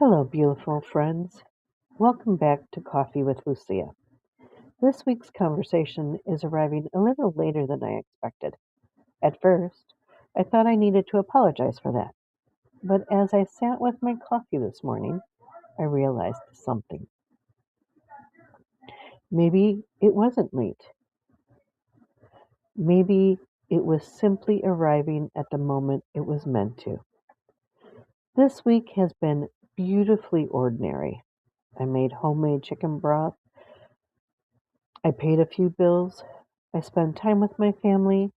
Hello, beautiful friends. Welcome back to Coffee with Lucia. This week's conversation is arriving a little later than I expected. At first, I thought I needed to apologize for that. But as I sat with my coffee this morning, I realized something. Maybe it wasn't late. Maybe it was simply arriving at the moment it was meant to. This week has been beautifully ordinary. I made homemade chicken broth. I paid a few bills. I spent time with my family.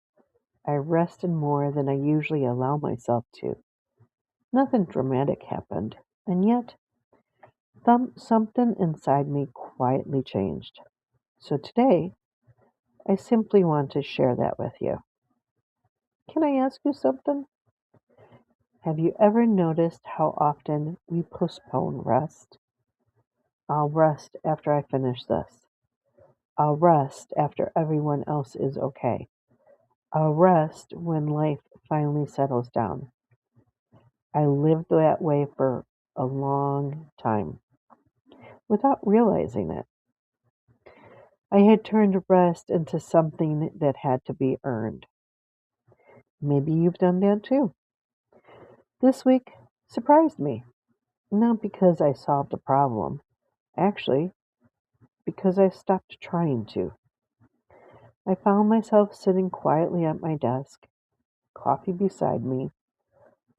I rested more than I usually allow myself to. Nothing dramatic happened, and yet something inside me quietly changed. So today, I simply want to share that with you. Can I ask you something? Have you ever noticed how often we postpone rest? I'll rest after I finish this. I'll rest after everyone else is okay. I'll rest when life finally settles down. I lived that way for a long time without realizing it. I had turned rest into something that had to be earned. Maybe you've done that too. This week surprised me, not because I solved a problem, actually, because I stopped trying to. I found myself sitting quietly at my desk, coffee beside me,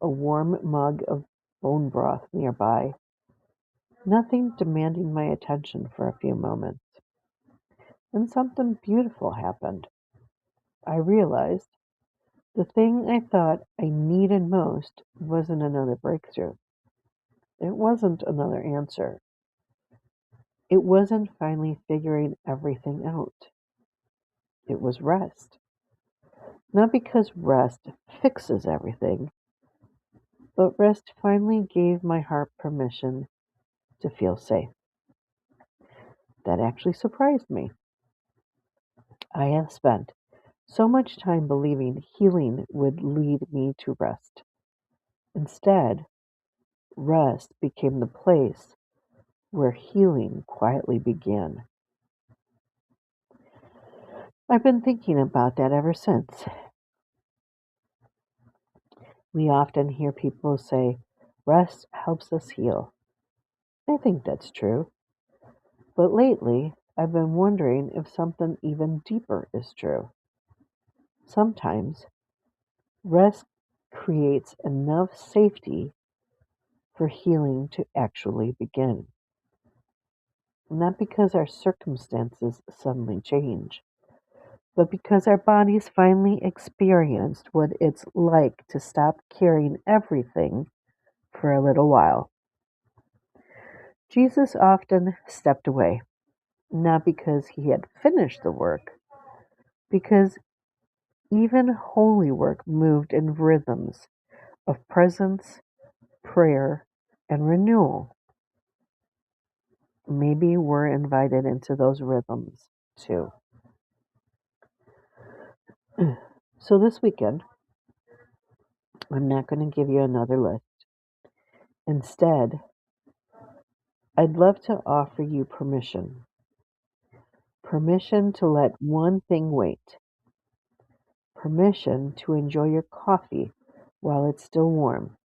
a warm mug of bone broth nearby, nothing demanding my attention for a few moments. And something beautiful happened. I realized the thing I thought I needed most wasn't another breakthrough. It wasn't another answer. It wasn't finally figuring everything out. It was rest. Not because rest fixes everything, but rest finally gave my heart permission to feel safe. That actually surprised me. I have spent so much time believing healing would lead me to rest. Instead, rest became the place where healing quietly began. I've been thinking about that ever since. We often hear people say, rest helps us heal. I think that's true. But lately, I've been wondering if something even deeper is true. Sometimes, rest creates enough safety for healing to actually begin. Not because our circumstances suddenly change, but because our bodies finally experienced what it's like to stop carrying everything for a little while. Jesus often stepped away, not because he had finished the work, because even holy work moved in rhythms of presence, prayer, and renewal. Maybe we're invited into those rhythms too. So this weekend, I'm not going to give you another list. Instead, I'd love to offer you permission. Permission to let one thing wait. Permission to enjoy your coffee while it's still warm.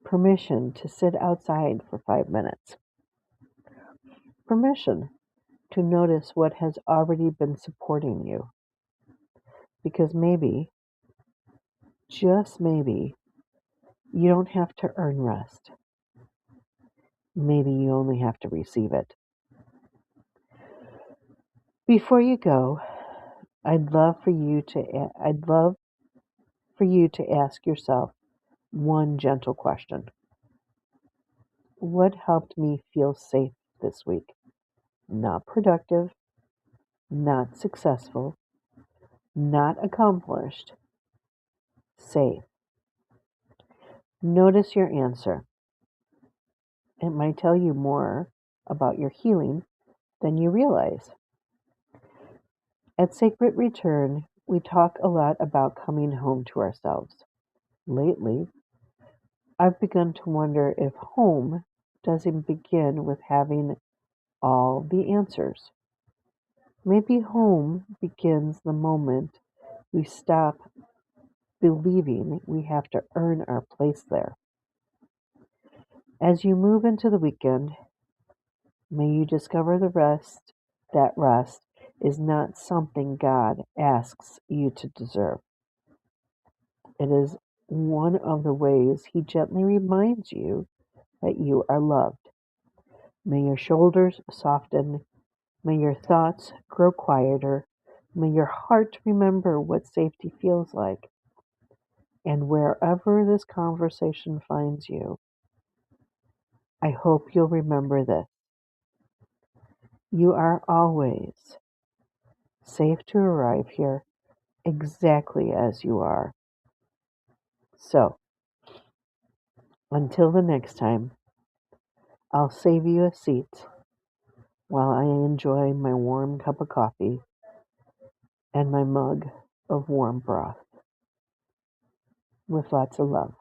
Permission to sit outside for 5 minutes. Permission to notice what has already been supporting you. Because maybe, just maybe, you don't have to earn rest. Maybe you only have to receive it. Before you go, I'd love for you to ask yourself one gentle question. What helped me feel safe this week? Not productive, not successful, not accomplished, safe. Notice your answer. It might tell you more about your healing than you realize. At Sacred Return, we talk a lot about coming home to ourselves. Lately, I've begun to wonder if home doesn't begin with having all the answers. Maybe home begins the moment we stop believing we have to earn our place there. As you move into the weekend, may you discover that rest is not something God asks you to deserve. It is one of the ways He gently reminds you that you are loved. May your shoulders soften. May your thoughts grow quieter. May your heart remember what safety feels like. And wherever this conversation finds you, I hope you'll remember this. You are always safe to arrive here exactly as you are. So, until the next time, I'll save you a seat while I enjoy my warm cup of coffee and my mug of warm broth with lots of love.